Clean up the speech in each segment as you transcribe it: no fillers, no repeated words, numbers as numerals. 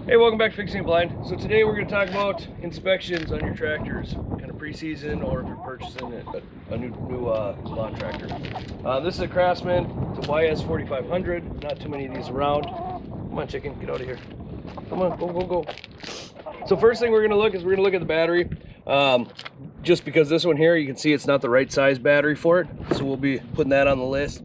Hey, welcome back to Fixing It Blind. So today we're going to talk about inspections on your tractors, kind of pre-season, or if you're purchasing a new lawn tractor. This is a Craftsman. It's a YS 4500. Not too many of these around. Come on, chicken, get out of here. Come on, go. So first thing we're going to look at the battery. Just because this one here, you can see it's not the right size battery for it, so we'll be putting that on the list.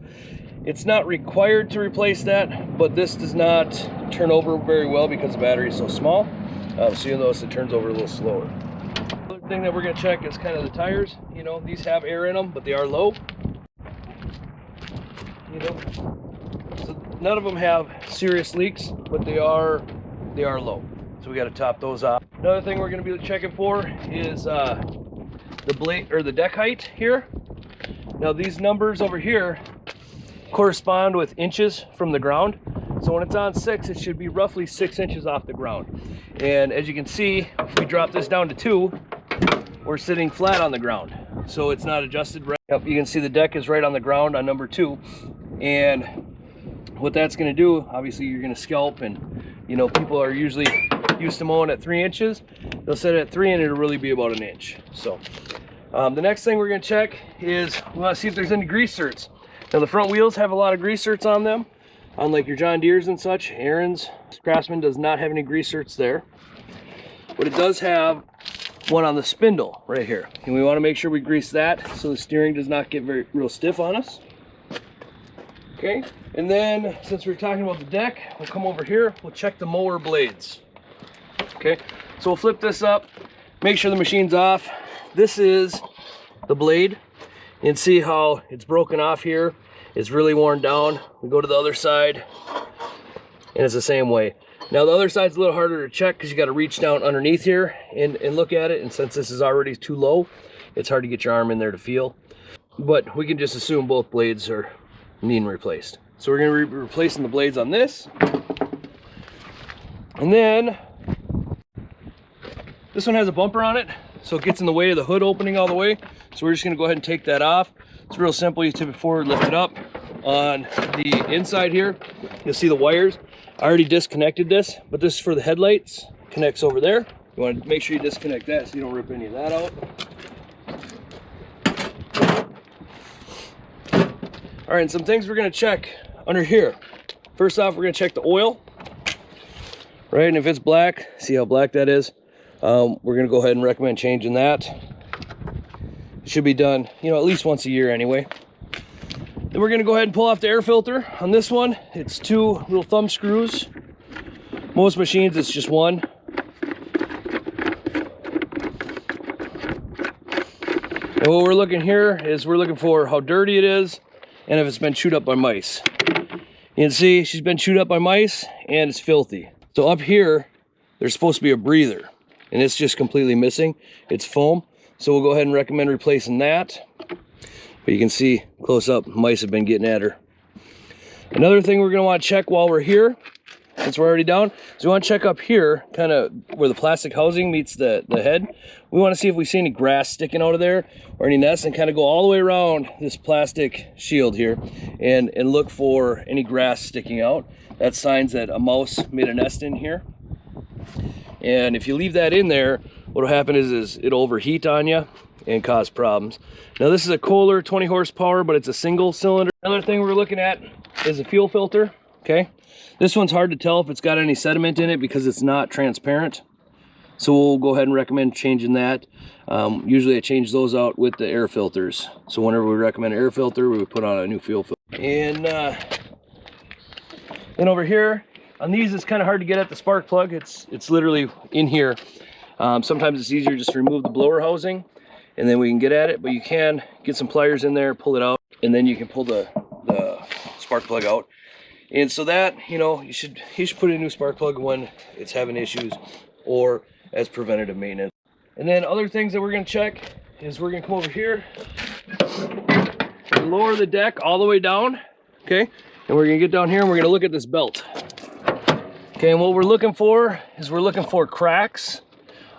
It's not required to replace that, but this does not turn over very well because the battery is so small. So you'll notice it turns over a little slower. Another thing that we're going to check is kind of the tires. You know, these have air in them, but they are low. You know, so none of them have serious leaks, but they are low. So we got to top those off. Another thing we're going to be checking for is the blade or the deck height here. Now these numbers over here correspond with inches from the ground. So when it's on 6, it should be roughly 6 inches off the ground. And as you can see, if we drop this down to 2, we're sitting flat on the ground. So it's not adjusted right. Yep, you can see the deck is right on the ground on number 2. And what that's going to do, obviously you're going to scalp, and you know, people are usually used to mowing at 3 inches. They'll set it at 3 and it'll really be about an inch. So the next thing we're going to check is we want to see if there's any grease zerks. Now the front wheels have a lot of grease zerks on them, unlike your John Deere's and such. Aaron's Craftsman does not have any grease zerks there, but it does have one on the spindle right here, and we want to make sure we grease that so the steering does not get real stiff on us. Okay, and then since we're talking about the deck, we'll come over here, we'll check the mower blades. Okay, so we'll flip this up, make sure the machine's off. This is the blade. And see how it's broken off here. It's really worn down. We go to the other side and it's the same way. Now the other side's a little harder to check because you got to reach down underneath here and look at it. And since this is already too low, it's hard to get your arm in there to feel. But we can just assume both blades are needing replaced. So we're going to be replacing the blades on this. And then this one has a bumper on it, so it gets in the way of the hood opening all the way. So we're just going to go ahead and take that off. It's real simple. You tip it forward, lift it up. On the inside here, you'll see the wires. I already disconnected this, but this is for the headlights. Connects over there. You want to make sure you disconnect that so you don't rip any of that out. All right, and some things we're going to check under here. First off, we're going to check the oil. Right, and if it's black, see how black that is? We're going to go ahead and recommend changing that. It should be done, you know, at least once a year anyway. Then we're going to go ahead and pull off the air filter. On this one, it's 2 little thumb screws. Most machines, it's just 1. And what we're looking here is we're looking for how dirty it is and if it's been chewed up by mice. You can see she's been chewed up by mice and it's filthy. So up here, there's supposed to be a breather, and it's just completely missing. It's foam, so we'll go ahead and recommend replacing that. But you can see close up, mice have been getting at her. Another thing we're going to want to check while we're here, since we're already down, is we want to check up here, kind of where the plastic housing meets the head. We want to see if we see any grass sticking out of there or any nests, and kind of go all the way around this plastic shield here and look for any grass sticking out. That's signs that a mouse made a nest in here. And if you leave that in there, what will happen is it'll overheat on you and cause problems. Now this is a Kohler 20 horsepower, but it's a single cylinder. Another thing we're looking at is a fuel filter. Okay, this one's hard to tell if it's got any sediment in it because it's not transparent. So we'll go ahead and recommend changing that. Usually I change those out with the air filters. So whenever we recommend an air filter, we would put on a new fuel filter. And then over here, on these, it's kind of hard to get at the spark plug. It's literally in here. Sometimes it's easier just to remove the blower housing, and then we can get at it. But you can get some pliers in there, pull it out, and then you can pull the spark plug out. And so that, you know, you should put in a new spark plug when it's having issues or as preventative maintenance. And then other things that we're going to check is we're going to come over here and lower the deck all the way down. Okay, and we're going to get down here and we're going to look at this belt. Okay, and what we're looking for is we're looking for cracks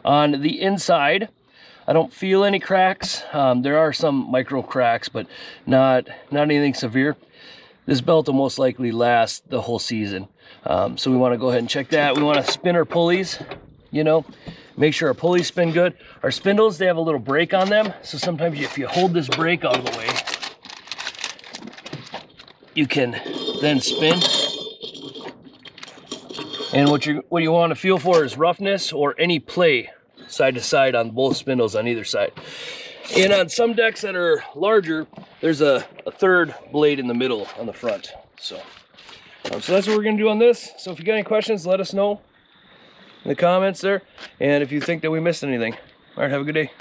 on the inside. I don't feel any cracks. There are some micro cracks, but not anything severe. This belt will most likely last the whole season. So we want to go ahead and check that. We want to spin our pulleys, you know, make sure our pulleys spin good. Our spindles, they have a little brake on them. So sometimes if you hold this brake out of the way, you can then spin. And what you want to feel for is roughness or any play side to side on both spindles on either side. And on some decks that are larger, there's a third blade in the middle on the front. So that's what we're going to do on this. So if you got any questions, let us know in the comments there. And if you think that we missed anything. All right, have a good day.